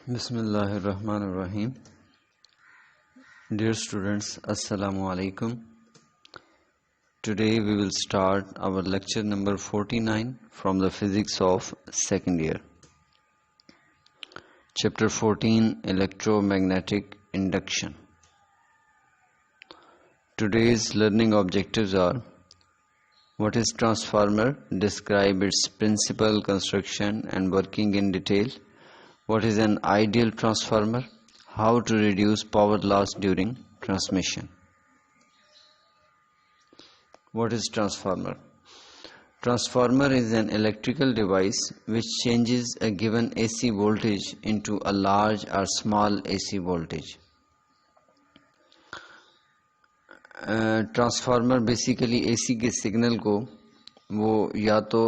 Bismillah ar-Rahman ar-Rahim. Dear students, Assalamu alaikum. Today we will start our lecture number 49 from the physics of second year. Chapter 14, Electromagnetic Induction. Today's learning objectives are: what is transformer? Describe its principle, construction and working in detail. What is an ideal transformer? How to reduce power loss during transmission. What is transformer? Transformer is an electrical device which changes a given AC voltage into a large or small AC voltage. Transformer basically A C کے signal کو وہ یا تو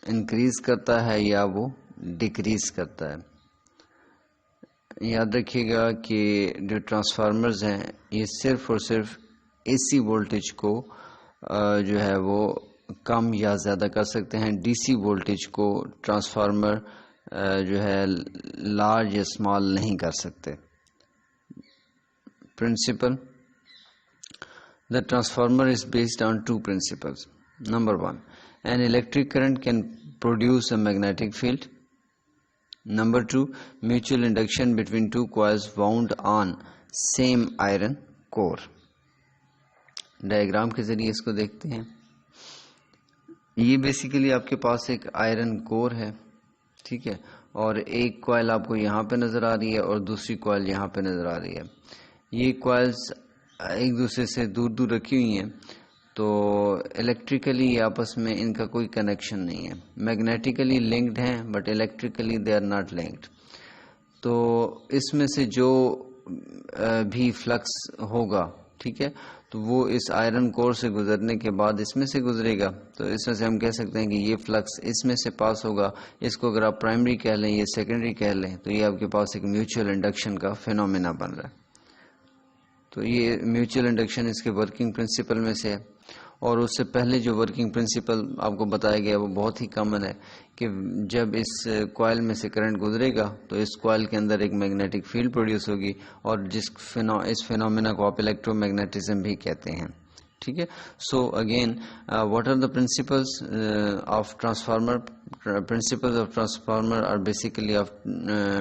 increase کرتا ہے یا وہ decrease کرتا ہے. یاد رکھیے گا کہ جو ٹرانسفارمرز ہیں یہ صرف اور صرف اے سی وولٹیج کو جو ہے وہ کم یا زیادہ کر سکتے ہیں. ڈی سی وولٹیج کو ٹرانسفارمر جو ہے لارج یا اسمال نہیں کر سکتے. Principle: the transformer is based on two principles. Number one, an electric current can produce a magnetic field. Number two, mutual induction between two coils wound on same iron core. Diagram کے ذریعے اس کو دیکھتے ہیں. یہ basically آپ کے پاس ایک iron کور ہے, ٹھیک ہے, اور ایک کوائل آپ کو یہاں پہ نظر آ رہی ہے اور دوسری کوائل یہاں پہ نظر آ رہی ہے. یہ کوائلز ایک دوسرے سے دور دور رکھی ہوئی ہیں, تو الیکٹریکلی آپس میں ان کا کوئی کنیکشن نہیں ہے. میگنیٹیکلی لنکڈ ہیں but electrically they are not linked. تو اس میں سے جو بھی فلکس ہوگا, ٹھیک ہے, تو وہ اس آئرن کور سے گزرنے کے بعد اس میں سے گزرے گا. تو اس میں سے ہم کہہ سکتے ہیں کہ یہ فلکس اس میں سے پاس ہوگا. اس کو اگر آپ پرائمری کہہ لیں, یہ سیکنڈری کہہ لیں, تو یہ آپ کے پاس ایک میوچل انڈکشن کا فینومینا بن رہا ہے. تو یہ میوچل انڈکشن اس کے ورکنگ پرنسپل میں سے ہے. اور اس سے پہلے جو ورکنگ پرنسپل آپ کو بتایا گیا وہ بہت ہی کامن ہے کہ جب اس کوائل میں سے کرنٹ گزرے گا تو اس کوائل کے اندر ایک میگنیٹک فیلڈ پروڈیوس ہوگی, اور اس فینومینا کو آپ الیکٹرو میگنیٹزم بھی کہتے ہیں, ٹھیک ہے. So again what are the principles of transformer? Principles of transformer are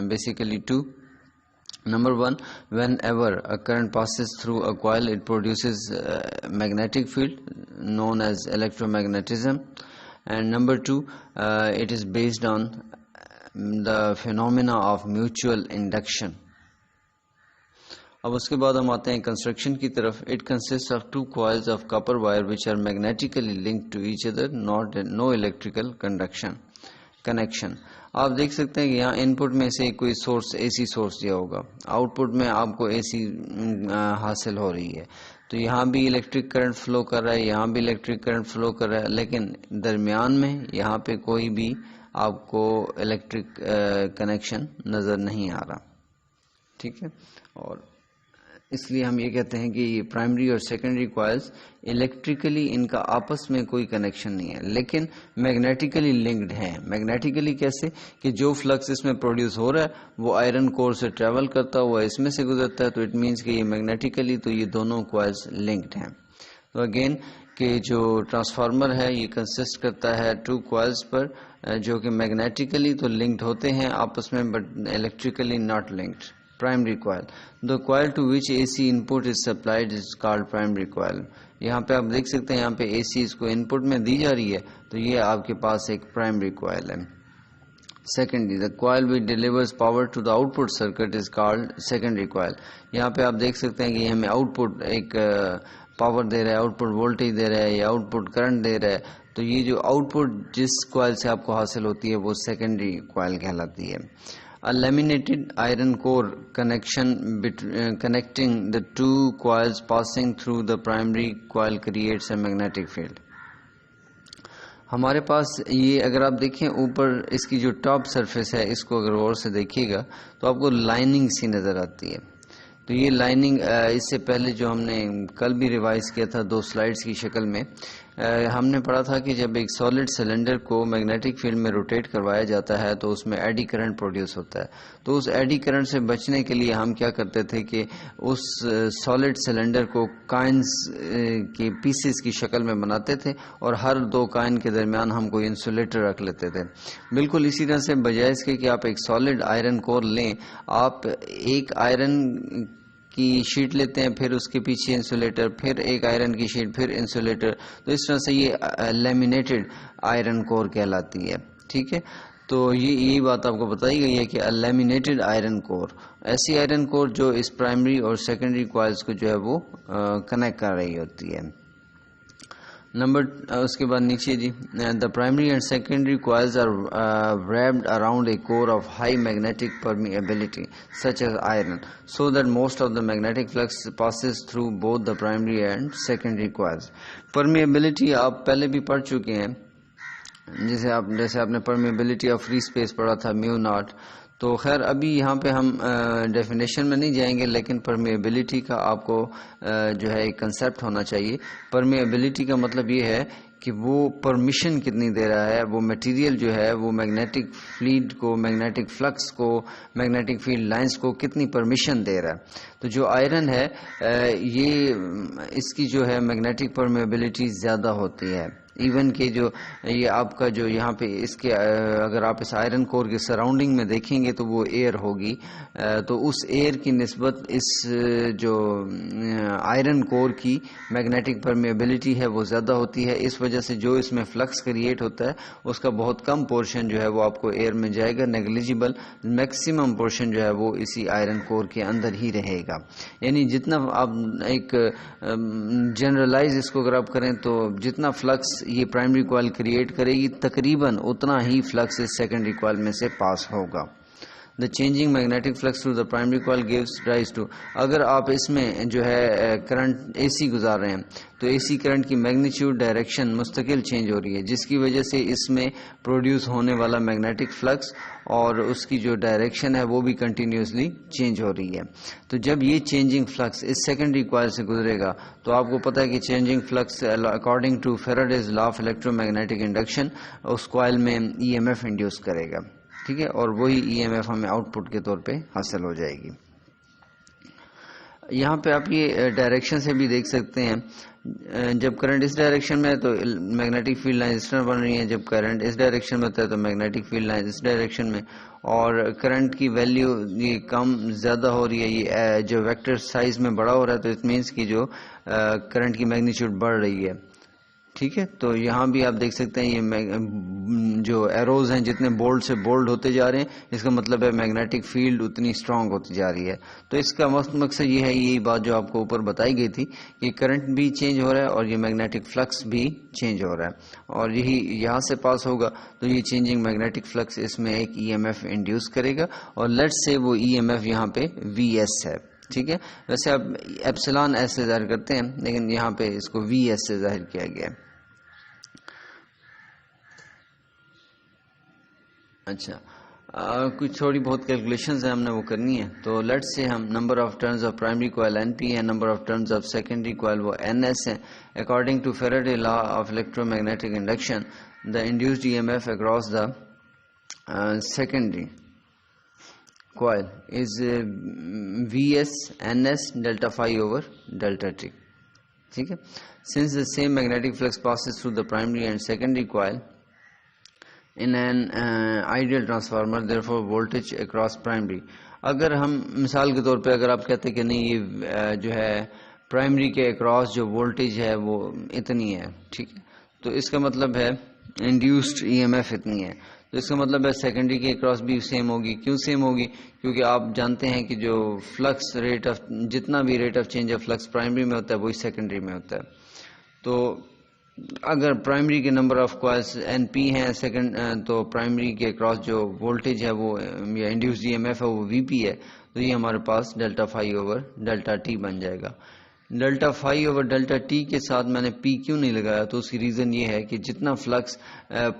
basically two. Number one, whenever a current passes through a coil, it produces a magnetic field known as electromagnetism. And number two, it is based on the phenomena of mutual induction. اب اس کے بعد ہم آتے ہیں construction کی طرف. It consists of two coils of copper wire which are magnetically linked to each other, no electrical connection. آپ دیکھ سکتے ہیں کہ یہاں ان پٹ میں سے کوئی سورس اے سی سورس دیا ہوگا, آؤٹ پٹ میں آپ کو اے سی حاصل ہو رہی ہے. تو یہاں بھی الیکٹرک کرنٹ فلو کر رہا ہے, یہاں بھی الیکٹرک کرنٹ فلو کر رہا ہے, لیکن درمیان میں یہاں پہ کوئی بھی آپ کو الیکٹرک کنیکشن نظر نہیں آ رہا, ٹھیک ہے. اور اس لیے ہم یہ کہتے ہیں کہ یہ پرائمری اور سیکنڈری کوائلز الیکٹریکلی ان کا آپس میں کوئی کنیکشن نہیں ہے, لیکن میگنیٹیکلی لنکڈ ہیں. میگنیٹیکلی کیسے؟ کہ جو فلکس اس میں پروڈیوس ہو رہا ہے وہ آئرن کور سے ٹریول کرتا ہوا اس میں سے گزرتا ہے, تو اٹ مینس کہ یہ میگنیٹیکلی تو یہ دونوں کوائلز لنکڈ ہیں. تو اگین کہ جو ٹرانسفارمر ہے یہ کنسسٹ کرتا ہے ٹو کوائلز پر جو کہ میگنیٹیکلی تو لنکڈ ہوتے ہیں آپس میں but electrically not linked. Primary coil. The coil to which AC input is supplied is called primary coil. یہاں پہ آپ دیکھ سکتے ہیں, یہاں پہ اے سی اس کو ان پٹ میں دی جا رہی ہے, تو یہ آپ کے پاس ایک پرائمری کوائل ہے. Secondly, the coil which delivers power to the output circuit is called secondary coil. یہاں پہ آپ دیکھ سکتے ہیں کہ یہ ہمیں آؤٹ پٹ ایک پاور دے رہا ہے, آؤٹ پٹ وولٹیج دے رہا ہے یا آؤٹ پٹ کرنٹ دے رہا ہے. تو یہ جو آؤٹ پٹ جس کوائل سے آپ کو حاصل ہوتی ہے وہ سیکنڈری کوائل کہلاتی ہے. A laminated iron core connection connecting the two coils passing through the primary coil creates a magnetic field. ہمارے پاس یہ اگر آپ دیکھیں اوپر اس کی جو ٹاپ سرفیس ہے اس کو اگر غور سے دیکھیے گا تو آپ کو لائننگ سی نظر آتی ہے. تو یہ لائننگ اس سے پہلے جو ہم نے کل بھی ریوائز کیا تھا 2 سلائیڈز کی شکل میں, ہم نے پڑھا تھا کہ جب ایک سالڈ سلنڈر کو میگنیٹک فیلڈ میں روٹیٹ کروایا جاتا ہے تو اس میں ایڈی کرنٹ پروڈیوس ہوتا ہے. تو اس ایڈی کرنٹ سے بچنے کے لیے ہم کیا کرتے تھے کہ اس سالڈ سلنڈر کو کائنز کے پیسز کی شکل میں بناتے تھے اور ہر دو کائن کے درمیان ہم کوئی انسولیٹر رکھ لیتے تھے. بالکل اسی طرح سے بجائے اس کے کہ آپ ایک سالڈ آئرن کور لیں، آپ ایک آئرن کی شیٹ لیتے ہیں، پھر اس کے پیچھے انسولیٹر، پھر ایک آئرن کی شیٹ، پھر انسولیٹر. تو اس طرح سے یہ لیمینیٹڈ آئرن کور کہلاتی ہے. ٹھیک ہے، تو یہی بات آپ کو بتائی گئی ہے کہ لیمینیٹڈ آئرن کور، ایسی آئرن کور جو اس پرائمری اور سیکنڈری کوائلز کو جو ہے وہ کنیکٹ کر رہی ہوتی ہے. اس کے بعد نیچے جی، the primary and secondary coils are wrapped around a core of high magnetic permeability such as iron so that most of the magnetic flux passes through both the primary and secondary coils. permeability آپ پہلے بھی پڑھ چکے ہیں، جیسے آپ نے permeability of free space پڑھا تھا میو ناٹ. تو خیر ابھی یہاں پہ ہم ڈیفینیشن میں نہیں جائیں گے، لیکن پرمیبلٹی کا آپ کو جو ہے ایک کنسیپٹ ہونا چاہیے. پرمیبلٹی کا مطلب یہ ہے کہ وہ پرمیشن کتنی دے رہا ہے، وہ میٹیریل جو ہے وہ میگنیٹک فیلڈ کو، میگنیٹک فلکس کو، میگنیٹک فیلڈ لائنز کو کتنی پرمیشن دے رہا ہے. تو جو آئرن ہے یہ اس کی جو ہے میگنیٹک پرمیبلٹی زیادہ ہوتی ہے. ایون کہ جو یہ آپ کا جو یہاں پہ اس کے اگر آپ اس آئرن کور کے سراؤنڈنگ میں دیکھیں گے تو وہ ایئر ہوگی، تو اس ایئر کی نسبت اس جو آئرن کور کی میگنیٹک پرمیبلٹی ہے وہ زیادہ ہوتی ہے. اس وجہ سے جو اس میں فلکس کریٹ ہوتا ہے اس کا بہت کم پورشن جو ہے وہ آپ کو ایئر میں جائے گا، نیگلیجیبل. میکسیمم پورشن جو ہے وہ اسی آئرن کور کے اندر ہی رہے گا. یعنی جتنا آپ ایک جنرلائز اس کو اگر آپ کریں تو جتنا فلکس یہ پرائمری کوائل کریٹ کرے گی تقریباً اتنا ہی فلکس اس سیکنڈری کوائل میں سے پاس ہوگا. The changing magnetic flux through the primary coil gives rise to، اگر آپ اس میں جو ہے کرنٹ اے سی گزار رہے ہیں تو اے سی کرنٹ کی میگنیچیوڈ ڈائریکشن مستقل چینج ہو رہی ہے، جس کی وجہ سے اس میں پروڈیوس ہونے والا میگنیٹک فلکس اور اس کی جو ڈائریکشن ہے وہ بھی کنٹینیوسلی چینج ہو رہی ہے. تو جب یہ چینجنگ فلکس اس سیکنڈری کوائل سے گزرے گا تو آپ کو پتہ ہے کہ changing flux according to Faraday's law of electromagnetic induction اس کوائل میں ای ایم ایف انڈیوس کرے گا. ٹھیک ہے، اور وہی ای ایم ایف ہمیں آؤٹ پٹ کے طور پہ حاصل ہو جائے گی. یہاں پہ آپ یہ ڈائریکشن سے بھی دیکھ سکتے ہیں، جب کرنٹ اس ڈائریکشن میں ہے تو میگنیٹک فیلڈ لائن اس طرح بن رہی ہیں، جب کرنٹ اس ڈائریکشن میں ہوتا ہے تو میگنیٹک فیلڈ لائن اس ڈائریکشن میں. اور کرنٹ کی ویلیو یہ کم زیادہ ہو رہی ہے، یہ جو ویکٹر سائز میں بڑا ہو رہا ہے تو اٹ مینس کہ جو کرنٹ کی میگنیچیوڈ بڑھ رہی ہے. ٹھیک ہے، تو یہاں بھی آپ دیکھ سکتے ہیں یہ جو ایروز ہیں جتنے بولڈ سے بولڈ ہوتے جا رہے ہیں اس کا مطلب ہے میگنیٹک فیلڈ اتنی اسٹرانگ ہوتی جا رہی ہے. تو اس کا مقصد یہ ہے، یہی بات جو آپ کو اوپر بتائی گئی تھی کہ کرنٹ بھی چینج ہو رہا ہے اور یہ میگنیٹک فلکس بھی چینج ہو رہا ہے، اور یہی یہاں سے پاس ہوگا تو یہ چینجنگ میگنیٹک فلکس اس میں ایک ای ایم ایف انڈیوس کرے گا، اور لیٹ سے وہ ای ایم ایف یہاں پہ وی ایس ہے. ٹھیک ہے، ویسے آپ ایپسلان ایس سے ظاہر کرتے ہیں لیکن یہاں پہ اس کو وی ایس سے ظاہر کیا گیا ہے. اچھا، کچھ تھوڑی بہت کیلکولیشنز ہیں ہم نے وہ کرنی ہے. تو لیٹ سے ہم number of turns of primary coil N P ہے، number of turns of secondary coil وہ این ایس ہے. According to Faraday law of electromagnetic induction the induced E M F across the secondary coil is Vs Ns delta phi over delta T. ٹھیک ہے، since the same magnetic flux passes through the primary and secondary coil in an ideal transformer, therefore voltage across primary. اگر ہم مثال کے طور پہ اگر آپ کہتے کہ نہیں یہ جو ہے پرائمری کے اکراس جو وولٹیج ہے وہ اتنی ہے، ٹھیک ہے، تو اس کا مطلب ہے انڈیوسڈ ای ایم ایف اتنی ہے، تو اس کا مطلب ہے سیکنڈری کے اکراس بھی سیم ہوگی. کیوں سیم ہوگی؟ کیونکہ آپ جانتے ہیں کہ جو فلکس ریٹ آف جتنا بھی rate of change of flux primary میں ہوتا ہے وہی سیکنڈری میں ہوتا ہے. تو اگر پرائمری کے نمبر آف کوائلس این پی ہیں سیکنڈ، تو پرائمری کے اکراس جو وولٹیج ہے وہ یا انڈیوسڈ ای ایم ایف ہے وہ وی پی ہے، تو یہ ہمارے پاس delta phi over delta T بن جائے گا. Delta phi over delta T کے ساتھ میں نے پی کیوں نہیں لگایا؟ تو اس کی ریزن یہ ہے کہ جتنا فلکس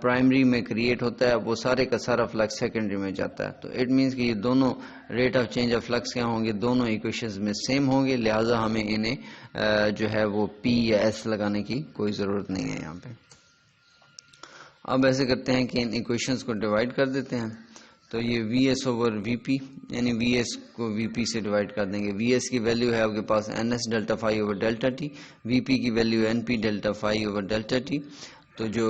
پرائمری میں کریٹ ہوتا ہے وہ سارے کا سارا فلکس سیکنڈری میں جاتا ہے. تو اٹ مینس کہ یہ دونوں rate of change of flux کیا ہوں گے، دونوں ایکویشنز میں سیم ہوں گے، لہٰذا ہمیں انہیں جو ہے وہ پی یا ایس لگانے کی کوئی ضرورت نہیں ہے یہاں پہ. اب ایسے کرتے ہیں کہ ان ایکویشنز کو ڈیوائڈ کر دیتے ہیں. تو یہ وی ایس اوور وی پی، یعنی وی ایس کو وی پی سے ڈیوائڈ کر دیں گے. وی ایس کی ویلیو ہے آپ کے پاس N S delta phi over delta T, V P کی value N P delta phi over delta T. تو جو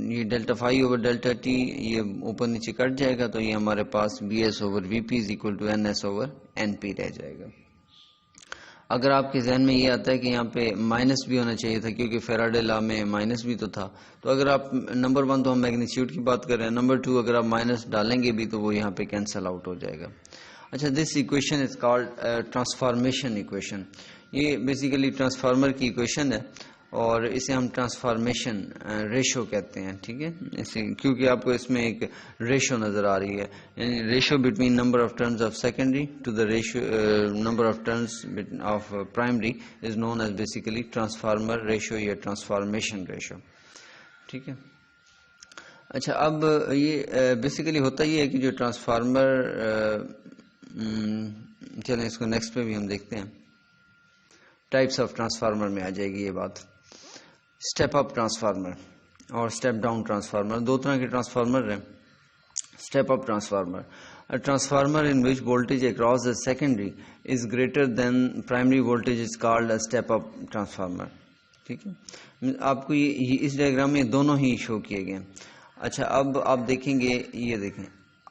یہ delta phi over delta T یہ اوپر نیچے کٹ جائے گا، تو یہ ہمارے پاس V S over V P is equal to N S over N P رہ جائے گا. اگر آپ کے ذہن میں یہ آتا ہے کہ یہاں پہ مائنس بھی ہونا چاہیے تھا کیونکہ فیراڈے لا میں مائنس بھی تو تھا، تو اگر آپ نمبر 1 تو ہم میگنیچیوڈ کی بات کر رہے ہیں، نمبر 2 اگر آپ مائنس ڈالیں گے بھی تو وہ یہاں پہ کینسل آؤٹ ہو جائے گا. اچھا، this equation is called transformation equation. یہ بیسیکلی ٹرانسفارمر کی ایکویشن ہے اور اسے ہم ٹرانسفارمیشن ریشو کہتے ہیں. ٹھیک ہے، اسے کیونکہ آپ کو اس میں ایک ریشو نظر آ رہی ہے، یعنی ratio between number of turns of secondary to the ratio number of turns of primary is known as basically transformer ratio یا ٹرانسفارمیشن ریشو. ٹھیک ہے. اچھا، اب یہ بیسیکلی ہوتا یہ ہے کہ جو ٹرانسفارمر، چلیں اس کو نیکسٹ پہ بھی ہم دیکھتے ہیں. ٹائپس آف ٹرانسفارمر میں آ جائے گی یہ بات. اسٹیپ اپ ٹرانسفارمر اور اسٹیپ ڈاؤن ٹرانسفارمر، دو طرح کے ٹرانسفارمر ہیں. Step up transformer, a transformer in which voltage across the secondary is greater than primary voltage is called a step up transformer. ٹھیک ہے، آپ کو یہ اس ڈائیگرام میں دونوں ہی شو کیے گئے. اچھا، اب آپ دیکھیں گے، یہ دیکھیں،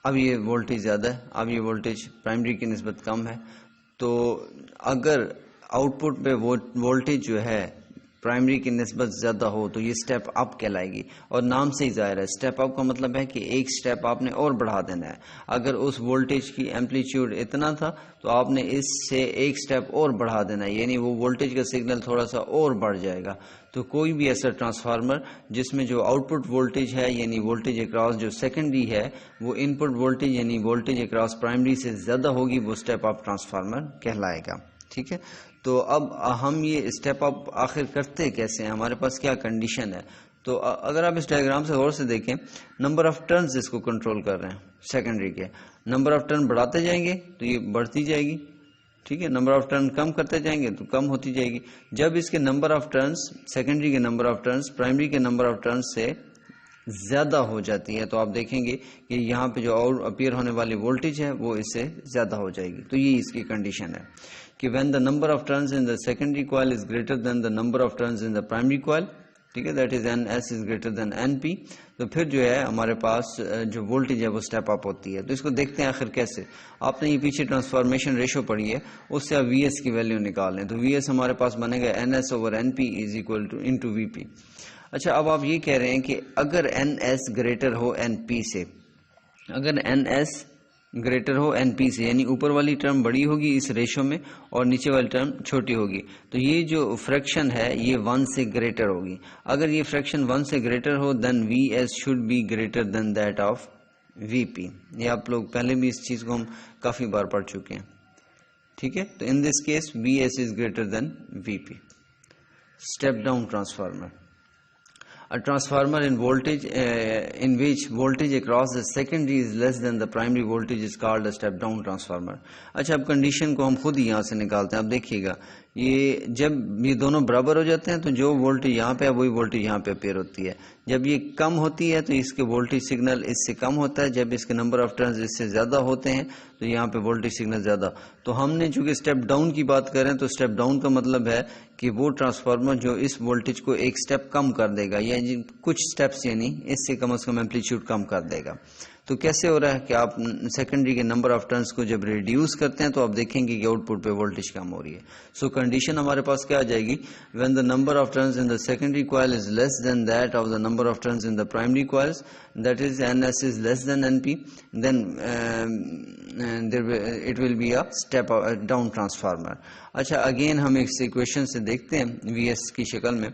اب یہ وولٹیج زیادہ ہے، اب یہ وولٹیج پرائمری کی نسبت کم ہے. تو اگر آؤٹ پٹ پہ وولٹیج جو ہے پرائمری کی نسبت زیادہ ہو تو یہ سٹیپ اپ کہلائے گی، اور نام سے ہی ظاہر ہے سٹیپ اپ کا مطلب ہے کہ ایک سٹیپ آپ نے اور بڑھا دینا ہے. اگر اس وولٹیج کی ایمپلیٹیوڈ اتنا تھا تو آپ نے اس سے ایک سٹیپ اور بڑھا دینا ہے، یعنی وہ وولٹیج کا سگنل تھوڑا سا اور بڑھ جائے گا. تو کوئی بھی ایسا ٹرانسفارمر جس میں جو آؤٹ پٹ وولٹیج ہے یعنی وولٹیج اکراس جو سیکنڈری ہے وہ ان پٹ وولٹیج یعنی وولٹیج اکراس پرائمری سے زیادہ ہوگی، وہ سٹیپ اپ ٹرانسفارمر کہلائے گا. ٹھیک ہے. تو اب ہم یہ اسٹیپ اپ آخر کرتے کیسے ہیں، ہمارے پاس کیا کنڈیشن ہے؟ تو اگر آپ اس ڈائیگرام سے غور سے دیکھیں، نمبر آف ٹرنز اس کو کنٹرول کر رہے ہیں سیکنڈری کے. نمبر آف ٹرن بڑھاتے جائیں گے تو یہ بڑھتی جائے گی. ٹھیک ہے، نمبر آف ٹرن کم کرتے جائیں گے تو کم ہوتی جائے گی. جب اس کے نمبر آف ٹرنز سیکنڈری کے نمبر آف ٹرنز پرائمری کے نمبر آف ٹرنز سے زیادہ ہو جاتی ہے تو آپ دیکھیں گے کہ یہاں پہ جو اور اپیئر ہونے والی وولٹیج ہے وہ اس سے زیادہ ہو جائے گی. تو یہ اس کی کنڈیشن ہے کہ when the number of turns in the secondary coil is greater than the number of turns in the primary coil، ٹھیک ہے، that is NS is greater than NP، تو پھر جو ہے ہمارے پاس جو وولٹیج ہے وہ سٹیپ اپ ہوتی ہے. تو اس کو دیکھتے ہیں آخر کیسے. آپ نے یہ پیچھے ٹرانسفارمیشن ریشو پڑھی ہے، اس سے آپ وی ایس کی ویلیو نکال لیں. تو وی ایس ہمارے پاس بنے گا NS over NP is equal to into VP. اچھا، اب آپ یہ کہہ رہے ہیں کہ اگر NS گریٹر ہو NP سے، اگر NS گریٹر ہو این پی سے، یعنی اوپر والی ٹرم بڑی ہوگی اس ریشو میں اور نیچے والی ٹرم چھوٹی ہوگی، تو یہ جو فریکشن ہے یہ 1 سے گریٹر ہوگی. اگر یہ فریکشن 1 سے گریٹر ہو then V S should be greater than that of V P. یہ آپ لوگ پہلے بھی اس چیز کو ہم کافی بار پڑھ چکے ہیں. ٹھیک ہے، تو in this case V S is greater than V P. Step down transformer, a transformer in voltage in which voltage across the secondary is less than the primary voltage is called a step down transformer. اچھا، اب condition کو ہم خود ہی یہاں سے نکالتے ہیں. اب دیکھیے گا، یہ جب یہ دونوں برابر ہو جاتے ہیں تو جو وولٹیج یہاں پہ ہے وہی وولٹیج یہاں پہ اپیئر ہوتی ہے. جب یہ کم ہوتی ہے تو اس کے وولٹیج سگنل اس سے کم ہوتا ہے. جب اس کے نمبر آف ٹرنز اس سے زیادہ ہوتے ہیں تو یہاں پہ وولٹیج سگنل زیادہ. تو ہم نے چونکہ اسٹیپ ڈاؤن کی بات کریں تو اسٹیپ ڈاؤن کا مطلب ہے کہ وہ ٹرانسفارمر جو اس وولٹیج کو ایک سٹیپ کم کر دے گا، یا کچھ سٹیپس یعنی اس سے کم از کم ایمپلیٹیوڈ کم کر دے گا. تو کیسے ہو رہا ہے کہ آپ سیکنڈری کے نمبر آف ٹرنز کو جب ریڈیوس کرتے ہیں تو آپ دیکھیں گے کہ آؤٹ پٹ پہ وولٹیج کم ہو رہی ہے. سو کنڈیشن ہمارے پاس کیا آ جائے گی، when the number of turns in the secondary coil is less than that of the number of turns in the primary coils, that is NS is less than NP, then it will be a step down transformer. اچھا، again ہم اس equation سے دیکھتے ہیں V S کی شکل میں.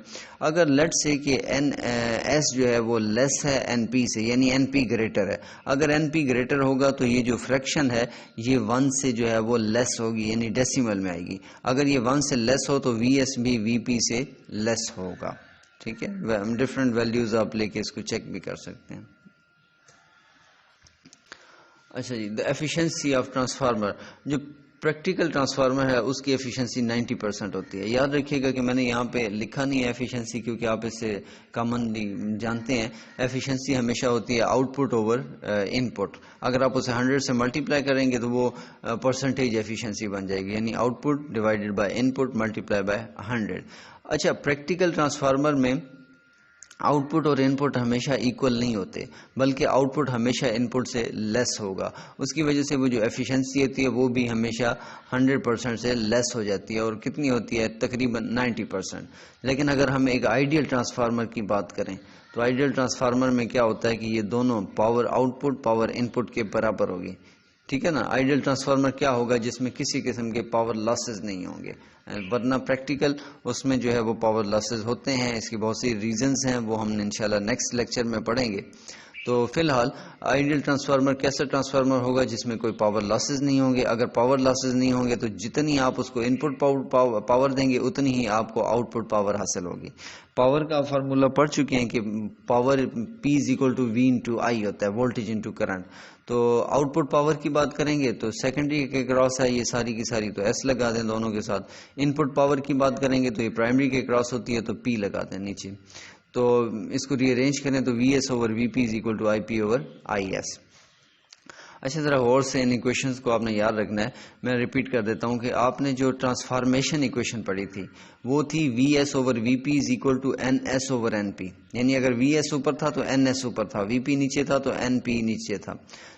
اگر late سے کہ این ایس جو ہے وہ لیس ہے این پی سے، یعنی این پی گریٹر ہے. اگر این پی گریٹر ہوگا تو یہ جو فریکشن ہے یہ 1 سے جو ہے وہ لیس ہوگی، یعنی ڈیسیمل میں آئے گی. اگر یہ 1 سے لیس ہو تو وی ایس بھی وی پی سے لیس ہوگا. ٹھیک ہے، ڈفرینٹ ویلیوز آپ لے کے اس کو چیک بھی کر سکتے ہیں. اچھا جی، دا ایفیشنسی آف ٹرانسفارمر، جو پریکٹیکل ٹرانسفارمر ہے اس کی ایفیشنسی 90% ہوتی ہے. یاد رکھیے گا کہ میں نے یہاں پہ لکھا نہیں ہے ایفیشنسی، کیونکہ آپ اس سے کامنلی جانتے ہیں ایفیشنسی ہمیشہ ہوتی ہے آؤٹ پٹ اوور ان پٹ. اگر آپ اسے 100 سے ملٹیپلائی کریں گے تو وہ پرسنٹیج ایفیشنسی بن جائے گی، یعنی out put divided by in put multiply by 100. اچھا، پریکٹیکل ٹرانسفارمر میں آؤٹ پٹ اور ان پٹ ہمیشہ ایکول نہیں ہوتے، بلکہ آؤٹ پٹ ہمیشہ ان پٹ سے لیس ہوگا. اس کی وجہ سے وہ جو ایفیشنسی ہوتی ہے وہ بھی ہمیشہ 100% سے لیس ہو جاتی ہے، اور کتنی ہوتی ہے؟ تقریباً 90%. لیکن اگر ہم ایک آئیڈیل ٹرانسفارمر کی بات کریں تو آئیڈیل ٹرانسفارمر میں کیا ہوتا ہے کہ یہ دونوں پاور آؤٹ پٹ پاور ان پٹ کے برابر ہوگی. ٹھیک ہے نا، آئیڈیل ٹرانسفارمر کیا ہوگا؟ جس میں کسی قسم کے پاور لاسز نہیں ہوں گے، ورنہ پریکٹیکل اس میں جو ہے وہ پاور لاسز ہوتے ہیں. اس کی بہت سی ریزنز ہیں، وہ ہم نے انشاءاللہ نیکسٹ لیکچر میں پڑھیں گے. تو فی الحال آئیڈیل ٹرانسفارمر کیسا ٹرانسفارمر ہوگا؟ جس میں کوئی پاور لاسز نہیں ہوں گے. اگر پاور لاسز نہیں ہوں گے تو جتنی آپ اس کو ان پٹ پاور دیں گے اتنی ہی آپ کو آؤٹ پٹ پاور حاصل ہوگی. پاور کا فارمولا پڑھ چکے ہیں کہ پاور P = V × I ہوتا ہے، وولٹیج انٹو کرنٹ. تو آؤٹ پٹ پاور کی بات کریں گے تو سیکنڈری کے کراس ہے یہ ساری کی ساری، تو ایس لگا دیں دونوں کے ساتھ. ان پٹ پاور کی بات کریں گے تو یہ پرائمری کے کراس ہوتی ہے تو پی لگا دیں نیچے. تو اس کو ری ارینج کریں تو V S over V P = I P over I S. اچھا، ذرا غور سے ان ایکویشنز کو آپ نے یاد رکھنا ہے. میں ریپیٹ کر دیتا ہوں کہ آپ نے جو ٹرانسفارمیشن ایکویشن پڑھی تھی وہ تھی V S over V P = N S over N P. یعنی اگر وی ایس اوپر تھا تو این ایس اوپر تھا، وی پی نیچے تھا تو این پی نیچے تھا.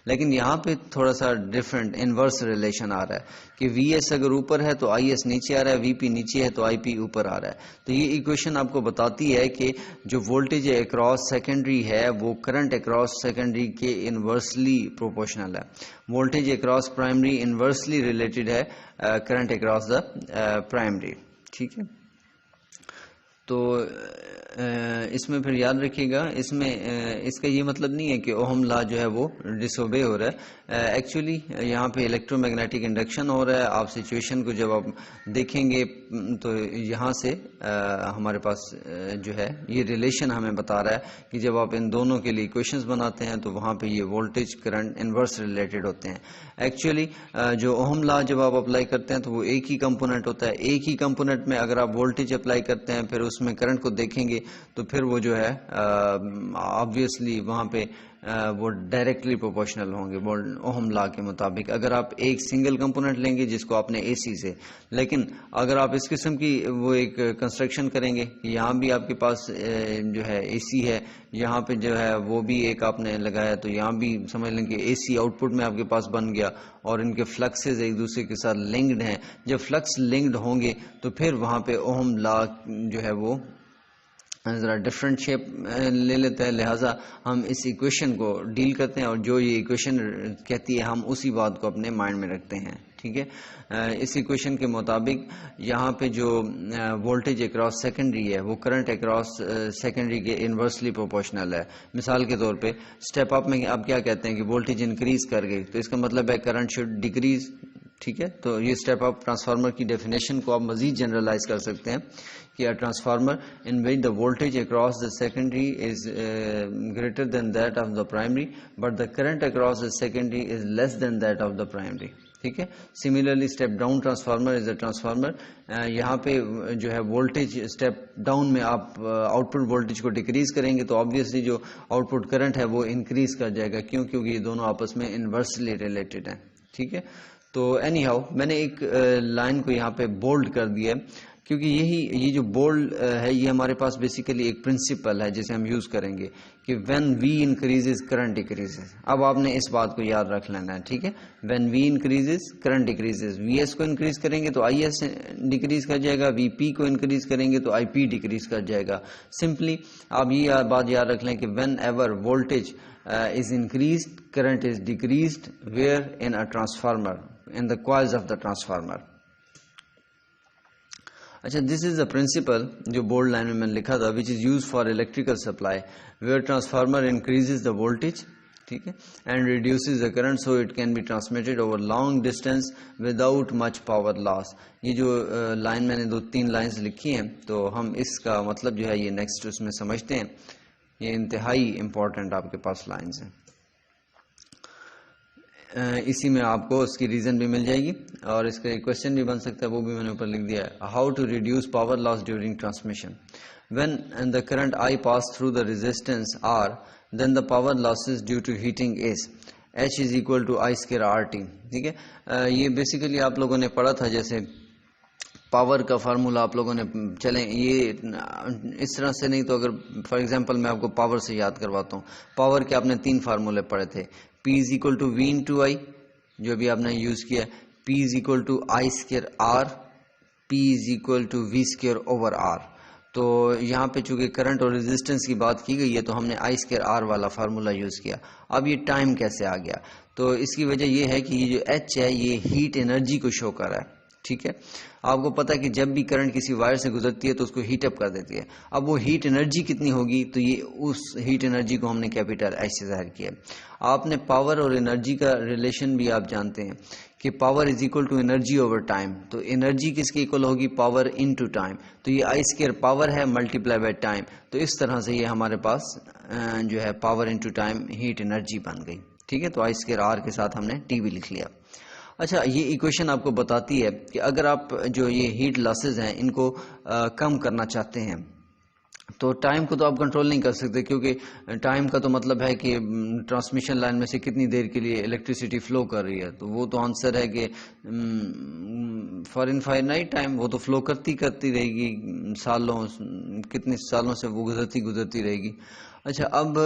لیکن یہاں پہ تھوڑا سا ڈفرینٹ انورس ریلیشن آ رہا ہے کہ وی ایس اگر اوپر ہے تو آئی ایس نیچے آ رہا ہے، وی پی نیچے ہے تو آئی پی اوپر آ رہا ہے. تو یہ ایکویشن آپ کو بتاتی ہے کہ جو وولٹیج اکراس سیکنڈری ہے وہ کرنٹ اکراس سیکنڈری کے انورسلی پروپورشنل ہے. Voltage across primary inversely related ہے کرنٹ اکراس دا پرائمری. ٹھیک ہے، تو اس میں پھر یاد رکھیے گا اس میں اس کا یہ مطلب نہیں ہے کہ اوہم لا جو ہے وہ ڈس اوبے ہو رہا ہے. ایکچولی یہاں پہ الیکٹرو میگنیٹک انڈکشن ہو رہا ہے. آپ سچویشن کو جب آپ دیکھیں گے تو یہاں سے ہمارے پاس جو ہے یہ ریلیشن ہمیں بتا رہا ہے کہ جب آپ ان دونوں کے لیے ایکویشنز بناتے ہیں تو وہاں پہ یہ وولٹیج کرنٹ انورس ریلیٹڈ ہوتے ہیں. ایکچولی جو اوہم لا جب آپ اپلائی کرتے ہیں تو وہ ایک ہی کمپوننٹ ہوتا ہے. ایک ہی کمپوننٹ میں اگر آپ وولٹیج اپلائی کرتے ہیں پھر اس میں کرنٹ کو دیکھیں گے تو پھر وہ جو ہے آبویسلی وہاں پہ وہ ڈائریکٹلی پروپورشنل ہوں گے اوہم لا کے مطابق. اگر آپ ایک سنگل کمپوننٹ لیں گے جس کو آپ نے اے سی سے، لیکن اگر آپ اس قسم کی وہ ایک کنسٹرکشن کریں گے کہ یہاں بھی آپ کے پاس جو ہے اے سی ہے، یہاں پہ جو ہے وہ بھی ایک آپ نے لگایا، تو یہاں بھی سمجھ لیں کہ اے سی آؤٹ پٹ میں آپ کے پاس بن گیا اور ان کے فلکسز ایک دوسرے کے ساتھ لنکڈ ہیں. جب فلکس لنکڈ ہوں گے تو پھر وہاں پہ اوہم لا جو ہے وہ ذرا ڈفرینٹ شیپ لے لیتا ہے. لہٰذا ہم اس ایکویشن کو ڈیل کرتے ہیں اور جو یہ ایکویشن کہتی ہے ہم اسی بات کو اپنے مائنڈ میں رکھتے ہیں. ٹھیک ہے، اس ایکویشن کے مطابق یہاں پہ جو وولٹیج اکراس سیکنڈری ہے وہ کرنٹ اکراس سیکنڈری کے انورسلی پروپورشنل ہے. مثال کے طور پہ اسٹیپ اپ میں آپ کیا کہتے ہیں کہ وولٹیج انکریز کر گئی تو اس کا مطلب ہے کرنٹ شوڈ ڈیکریز. ٹھیک ہے، تو یہ اسٹیپ اپ ٹرانسفارمر کی ڈیفینیشن کو آپ مزید جنرلائز کر سکتے ہیں کہ transformer in which the voltage across the secondary is greater than that of the primary but the current across the secondary is less than that of the primary. ٹھیک ہے، similarly step down transformer is a transformer. یہاں پہ جو ہے voltage step down میں آپ out put voltage کو decrease کریں گے تو آبویسلی جو آؤٹ پٹ کرنٹ ہے وہ انکریز کر جائے گا. کیوں؟ کیونکہ یہ دونوں آپس میں انورسلی ریلیٹڈ ہیں. ٹھیک ہے، تو اینی ہاؤ میں نے ایک لائن کو یہاں پہ بولڈ کر دیا ہے کیونکہ یہ جو بولڈ ہے یہ ہمارے پاس بیسیکلی ایک پرنسپل ہے جسے ہم یوز کریں گے کہ when V increases current decreases. اب آپ نے اس بات کو یاد رکھ لینا ہے. ٹھیک ہے، when V increases current decreases. V S کو انکریز کریں گے تو آئی ایس ڈیکریز کر جائے گا، وی پی کو انکریز کریں گے تو آئی پی ڈیکریز کر جائے گا. سمپلی آپ یہ بات یاد رکھ لیں کہ when ever voltage is increased, current is decreased. Where? In a transformer, in the coils of the transformer. اچھا، دس از اے پرنسپل جو بولڈ لائن میں نے لکھا تھا which is used for electrical supply where transformer increases the voltage ٹھیک ہے. And reduces the current so it can be transmitted over long distance without much power loss. یہ جو line میں نے 2-3 لائنز لکھی ہیں تو ہم اس کا مطلب جو ہے یہ نیکسٹ اس میں سمجھتے ہیں. یہ انتہائی امپورٹنٹ آپ کے پاس لائنز ہیں. اسی میں آپ کو اس کی ریزن بھی مل جائے گی اور اس کا ایک کوشچن بھی بن سکتا ہے, وہ بھی میں نے اوپر لکھ دیا ہے. How to reduce power loss during transmission. When the current I pass through the resistance R, then the power losses due to heating is H is equal to I square RT. ٹھیک ہے, یہ basically آپ لوگوں نے پڑھا تھا. جیسے power کا فارمولا آپ لوگوں نے, چلیں یہ اس طرح سے نہیں تو اگر فار ایگزامپل میں آپ کو پاور سے یاد کرواتا ہوں. پاور کے آپ نے 3 فارمولے پڑھے تھے. P is equal to V into I, جو ابھی آپ نے یوز کیا. P is equal to I square R, P is equal to V square over R. تو یہاں پہ چونکہ کرنٹ اور ریزسٹنس کی بات کی گئی ہے تو ہم نے آئی اسکوائر آر والا فارمولا یوز کیا. اب یہ ٹائم کیسے آ گیا, تو اس کی وجہ یہ ہے کہ یہ جو ایچ ہے یہ ہیٹ انرجی کو شو کر رہا ہے. ٹھیک ہے, آپ کو پتا ہے کہ جب بھی کرنٹ کسی وائر سے گزرتی ہے تو اس کو ہیٹ اپ کر دیتی ہے. اب وہ ہیٹ انرجی کتنی ہوگی, تو یہ اس ہیٹ انرجی کو ہم نے کیپیٹل ایچ سے ظاہر کیا. آپ نے پاور اور انرجی کا ریلیشن بھی آپ جانتے ہیں کہ power is equal to energy over time. تو انرجی کس کی اکول ہوگی, پاور ان ٹو ٹائم. تو یہ آئی اسکوائر پاور ہے ملٹی پلائی بائی ٹائم. تو اس طرح سے یہ ہمارے پاس جو ہے power into time heat energy بن گئی. ٹھیک ہے, تو آئی اسکوائر آر کے ساتھ ہم نے ٹی بھی لکھ لیا. اچھا, یہ ایکویشن آپ کو بتاتی ہے کہ اگر آپ جو یہ ہیٹ لاسز ہیں ان کو کم کرنا چاہتے ہیں تو ٹائم کو تو آپ کنٹرول نہیں کر سکتے, کیونکہ ٹائم کا تو مطلب ہے کہ ٹرانسمیشن لائن میں سے کتنی دیر کے لیے الیکٹریسٹی فلو کر رہی ہے. تو وہ تو آنسر ہے کہ فار انفائنائٹ ٹائم وہ تو فلو کرتی رہے گی, سالوں, کتنے سالوں سے وہ گزرتی رہے گی. اچھا, اب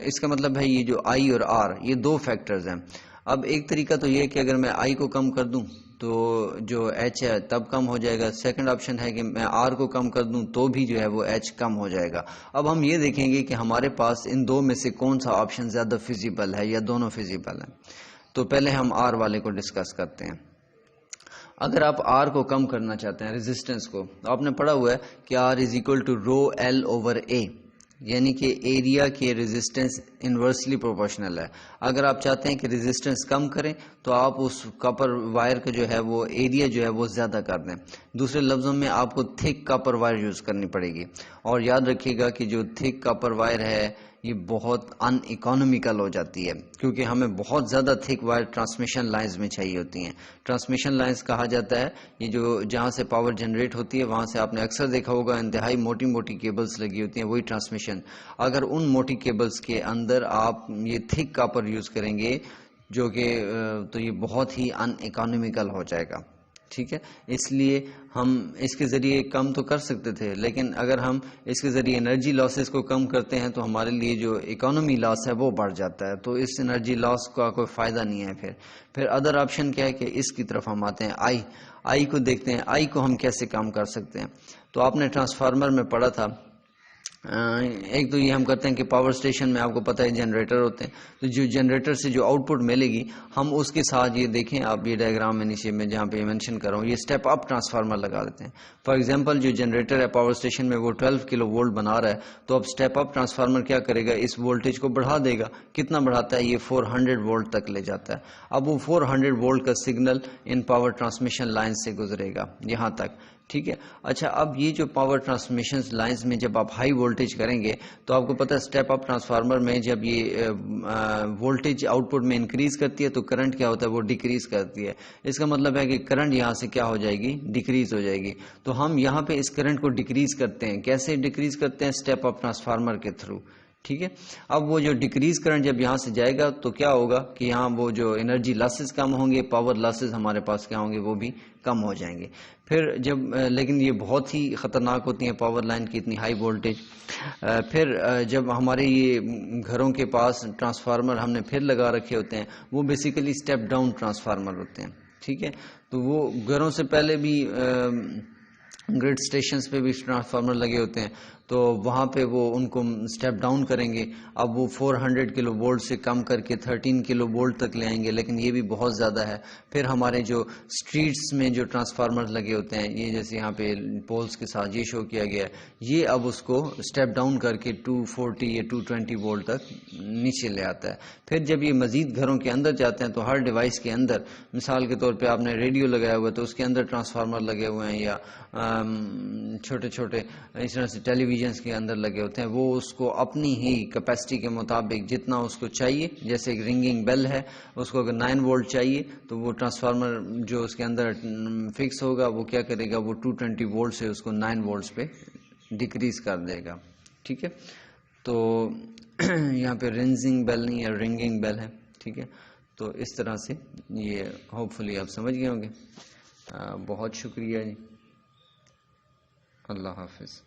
اس کا مطلب ہے یہ جو آئی اور آر یہ 2 فیکٹرز ہیں. اب ایک طریقہ تو یہ ہے کہ اگر میں آئی کو کم کر دوں تو جو ایچ ہے تب کم ہو جائے گا. سیکنڈ آپشن ہے کہ میں آر کو کم کر دوں تو بھی جو ہے وہ ایچ کم ہو جائے گا. اب ہم یہ دیکھیں گے کہ ہمارے پاس ان 2 میں سے کون سا آپشن زیادہ فیزیبل ہے یا دونوں فیزیبل ہیں. تو پہلے ہم آر والے کو ڈسکس کرتے ہیں. اگر آپ آر کو کم کرنا چاہتے ہیں, ریزسٹنس کو, آپ نے پڑھا ہوا ہے کہ R is equal to rho L over A, یعنی کہ ایریا کے ریزسٹنس انورسلی پروپورشنل ہے. اگر آپ چاہتے ہیں کہ ریزسٹنس کم کریں تو آپ اس کاپر وائر کا جو ہے وہ ایریا جو ہے وہ زیادہ کر دیں. دوسرے لفظوں میں آپ کو تھک کاپر وائر یوز کرنی پڑے گی. اور یاد رکھیے گا کہ جو تھک کاپر وائر ہے یہ بہت ان اکانومیکل ہو جاتی ہے, کیونکہ ہمیں بہت زیادہ تھک وائر ٹرانسمیشن لائنز میں چاہیے ہوتی ہیں. ٹرانسمیشن لائنز کہا جاتا ہے یہ جو جہاں سے پاور جنریٹ ہوتی ہے وہاں سے آپ نے اکثر دیکھا ہوگا انتہائی موٹی موٹی کیبلز لگی ہوتی ہیں, وہی ٹرانسمیشن. اگر ان موٹی کیبلز کے اندر آپ یہ تھک کاپر یوز کریں گے جو کہ تو یہ بہت ہی ان اکانومیکل ہو جائے گا. ٹھیک ہے, اس لیے ہم اس کے ذریعے کم تو کر سکتے تھے, لیکن اگر ہم اس کے ذریعے انرجی لاسز کو کم کرتے ہیں تو ہمارے لیے جو اکانومی لاس ہے وہ بڑھ جاتا ہے. تو اس انرجی لاس کا کوئی فائدہ نہیں ہے. پھر ادر آپشن کیا ہے کہ اس کی طرف ہم آتے ہیں. آئی کو دیکھتے ہیں, آئی کو ہم کیسے کم کر سکتے ہیں. تو آپ نے ٹرانسفارمر میں پڑھا تھا, ایک تو یہ ہم کرتے ہیں کہ پاور اسٹیشن میں آپ کو پتہ ہے جنریٹر ہوتے ہیں, تو جو جنریٹر سے جو آؤٹ پٹ ملے گی ہم اس کے ساتھ یہ دیکھیں, آپ یہ ڈائیگرام میں نیچے میں جہاں پہ مینشن کر رہا ہوں یہ اسٹیپ اپ ٹرانسفارمر لگا دیتے ہیں. فار ایگزامپل جو جنریٹر ہے پاور اسٹیشن میں وہ 12 کلو وولٹ بنا رہا ہے, تو اب اسٹیپ اپ ٹرانسفارمر کیا کرے گا, اس وولٹیج کو بڑھا دے گا. کتنا بڑھاتا ہے, یہ 400 وولٹ تک لے جاتا ہے. اب وہ 400 وولٹ کا signal in power transmission line سے گزرے گا یہاں تک. ٹھیک ہے, اچھا اب یہ جو پاور ٹرانسمیشن لائنز میں جب آپ ہائی وولٹیج کریں گے تو آپ کو پتہ ہے اسٹیپ اپ ٹرانسفارمر میں جب یہ وولٹیج آؤٹ پٹ میں انکریز کرتی ہے تو کرنٹ کیا ہوتا ہے, وہ ڈیکریز کرتی ہے. اس کا مطلب ہے کہ کرنٹ یہاں سے کیا ہو جائے گی, ڈیکریز ہو جائے گی. تو ہم یہاں پہ اس کرنٹ کو ڈیکریز کرتے ہیں. کیسے ڈیکریز کرتے ہیں, اسٹیپ اپ ٹرانسفارمر کے تھرو. ٹھیک ہے, اب وہ جو ڈیکریز کرنٹ جب یہاں سے جائے گا تو کیا ہوگا کہ یہاں وہ جو انرجی لاسز کم ہوں گے, پاور لاسز ہمارے پاس کیا ہوں گے, وہ بھی کم ہو جائیں گے. پھر جب لیکن یہ بہت ہی خطرناک ہوتی ہیں پاور لائن کی اتنی ہائی وولٹیج. پھر جب ہمارے یہ گھروں کے پاس ٹرانسفارمر ہم نے پھر لگا رکھے ہوتے ہیں وہ بیسیکلی اسٹیپ ڈاؤن ٹرانسفارمر ہوتے ہیں. ٹھیک ہے, تو وہ گھروں سے پہلے بھی گریڈ اسٹیشنز پہ بھی ٹرانسفارمر لگے ہوتے ہیں. تو تو وہاں پہ وہ ان کو سٹیپ ڈاؤن کریں گے. اب وہ 400 کلو وولٹ سے کم کر کے 13 کلو وولٹ تک لے آئیں گے، لیکن یہ بھی بہت زیادہ ہے. پھر ہمارے جو اسٹریٹس میں جو ٹرانسفارمر لگے ہوتے ہیں، یہ جیسے یہاں پہ پولز کے ساتھ یہ شو کیا گیا ہے، یہ اب اس کو سٹیپ ڈاؤن کر کے 240 یا 220 وولٹ تک نیچے لے آتا ہے. پھر جب یہ مزید گھروں کے اندر جاتے ہیں تو ہر ڈیوائس کے اندر، مثال کے طور پہ آپ نے ریڈیو لگایا ہوا ہے تو اس کے اندر ٹرانسفارمر لگے ہوئے ہیں، یا چھوٹے چھوٹے اس طرح سے ٹیلی ویژنس کے اندر لگے ہوتے ہیں، وہ اس کو اپنی ہی کیپیسٹی کے مطابق جتنا اس کو چاہیے، جیسے ایک رنگنگ بیل ہے، اس کو اگر 9 وولٹ چاہیے تو وہ ٹرانسفارمر جو اس کے اندر فکس ہوگا وہ کیا کرے گا، وہ 220 وولٹ سے اس کو 9 وولٹس پہ ڈیکریز کر دے گا. ٹھیک ہے، تو یہاں پہ رنزنگ بیل نہیں ہے، رنگنگ بیل ہے. ٹھیک ہے، تو اس طرح سے یہ ہوپ فلی آپ سمجھ گئے ہوں گے. بہت شکریہ جی، اللہ حافظ.